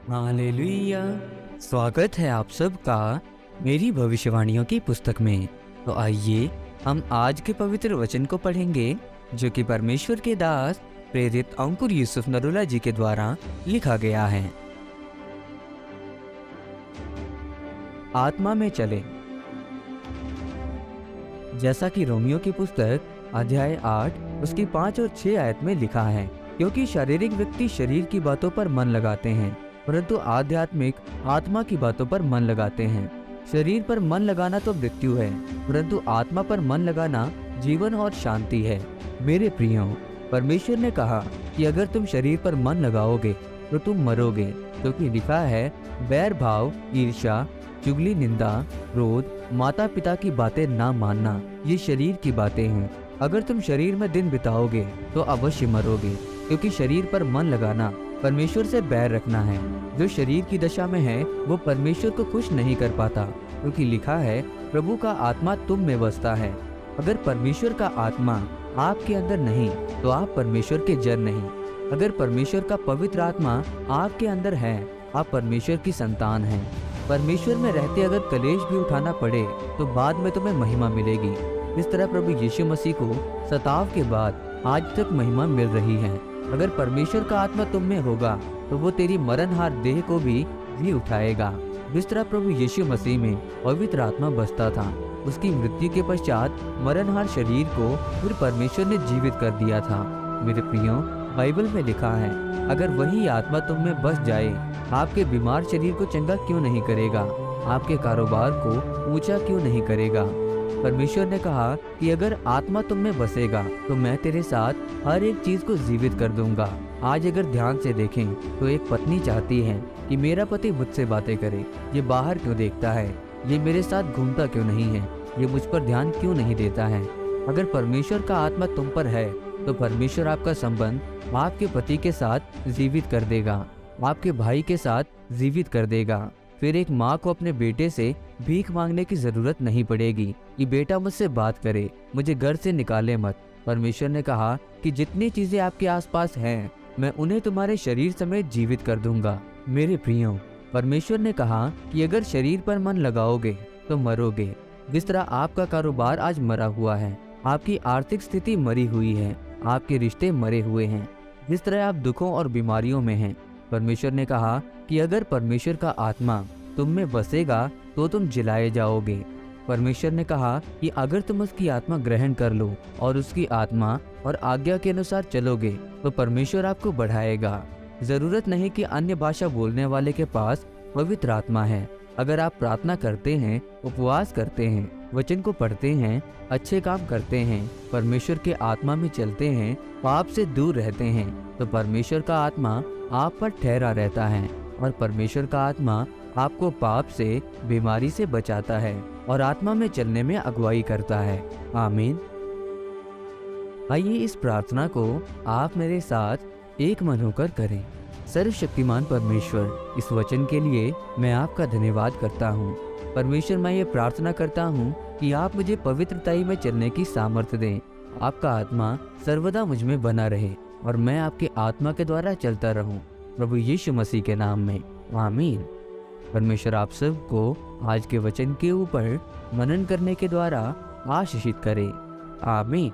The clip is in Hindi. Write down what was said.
हालेलुया। स्वागत है आप सबका मेरी भविष्यवाणियों की पुस्तक में। तो आइए हम आज के पवित्र वचन को पढ़ेंगे जो कि परमेश्वर के दास प्रेरित अंकुर यूसुफ नरूला जी के द्वारा लिखा गया है। आत्मा में चले। जैसा कि रोमियो की पुस्तक अध्याय 8 उसकी 5 और 6 आयत में लिखा है, क्योंकि शारीरिक व्यक्ति शरीर की बातों पर मन लगाते हैं परंतु आध्यात्मिक आत्मा की बातों पर मन लगाते हैं। शरीर पर मन लगाना तो मृत्यु है परंतु आत्मा पर मन लगाना जीवन और शांति है। मेरे प्रियो, परमेश्वर ने कहा कि अगर तुम शरीर पर मन लगाओगे तो तुम मरोगे, क्योंकि लिखा है बैर भाव, ईर्ष्या, चुगली, निंदा, क्रोध, माता पिता की बातें ना मानना, ये शरीर की बातें हैं। अगर तुम शरीर में दिन बिताओगे तो अवश्य मरोगे, क्योंकि शरीर पर मन लगाना परमेश्वर से बैर रखना है। जो शरीर की दशा में है वो परमेश्वर को खुश नहीं कर पाता, क्योंकि लिखा है प्रभु का आत्मा तुम में बसता है। अगर परमेश्वर का आत्मा आपके अंदर नहीं तो आप परमेश्वर के जन नहीं। अगर परमेश्वर का पवित्र आत्मा आपके अंदर है, आप परमेश्वर की संतान हैं। परमेश्वर में रहते अगर कलेश भी उठाना पड़े तो बाद में तुम्हें महिमा मिलेगी। इस तरह प्रभु यीशु मसीह को सताव के बाद आज तक महिमा मिल रही है। अगर परमेश्वर का आत्मा तुम में होगा तो वो तेरी मरणहार देह को भी जी उठाएगा। जिस तरह प्रभु यीशु मसीह में पवित्र आत्मा बसता था, उसकी मृत्यु के पश्चात मरणहार शरीर को फिर परमेश्वर ने जीवित कर दिया था। मेरे प्रियो, बाइबल में लिखा है अगर वही आत्मा तुम में बस जाए, आपके बीमार शरीर को चंगा क्यों नहीं करेगा, आपके कारोबार को ऊंचा क्यों नहीं करेगा। परमेश्वर ने कहा कि अगर आत्मा तुम में बसेगा तो मैं तेरे साथ हर एक चीज को जीवित कर दूंगा। आज अगर ध्यान से देखें तो एक पत्नी चाहती है कि मेरा पति मुझसे बातें करे, ये बाहर क्यों देखता है, ये मेरे साथ घूमता क्यों नहीं है, ये मुझ पर ध्यान क्यों नहीं देता है। अगर परमेश्वर का आत्मा तुम पर है तो परमेश्वर आपका संबंध आपके पति के साथ जीवित कर देगा, आपके भाई के साथ जीवित कर देगा। फिर एक माँ को अपने बेटे से भीख मांगने की जरूरत नहीं पड़ेगी कि बेटा मुझसे बात करे, मुझे घर से निकाले मत। परमेश्वर ने कहा कि जितनी चीजें आपके आसपास हैं, मैं उन्हें तुम्हारे शरीर समेत जीवित कर दूंगा। मेरे प्रियो, परमेश्वर ने कहा कि अगर शरीर पर मन लगाओगे तो मरोगे। जिस तरह आपका कारोबार आज मरा हुआ है, आपकी आर्थिक स्थिति मरी हुई है, आपके रिश्ते मरे हुए हैं, जिस तरह आप दुखों और बीमारियों में हैं, परमेश्वर ने कहा कि अगर परमेश्वर का आत्मा तुम में बसेगा तो तुम जिलाए जाओगे। परमेश्वर ने कहा कि अगर तुम उसकी आत्मा ग्रहण कर लो और उसकी आत्मा और आज्ञा के अनुसार चलोगे तो परमेश्वर आपको बढ़ाएगा। जरूरत नहीं कि अन्य भाषा बोलने वाले के पास पवित्र आत्मा है। अगर आप प्रार्थना करते हैं, उपवास करते हैं, वचन को पढ़ते हैं, अच्छे काम करते हैं, परमेश्वर के आत्मा में चलते हैं, पाप से दूर रहते हैं, तो परमेश्वर का आत्मा आप पर ठहरा रहता है और परमेश्वर का आत्मा आपको पाप से, बीमारी से बचाता है और आत्मा में चलने में अगुवाई करता है। आमीन। आइए इस प्रार्थना को आप मेरे साथ एक मन होकर करें। सर्वशक्तिमान परमेश्वर, इस वचन के लिए मैं आपका धन्यवाद करता हूँ। परमेश्वर, मैं ये प्रार्थना करता हूँ कि आप मुझे पवित्रताई में चलने की सामर्थ्य दें। आपका आत्मा सर्वदा मुझ में बना रहे और मैं आपके आत्मा के द्वारा चलता रहूं, प्रभु यीशु मसीह के नाम में। आमीन। परमेश्वर आप सबको आज के वचन के ऊपर मनन करने के द्वारा आशीषित करे। आमीन।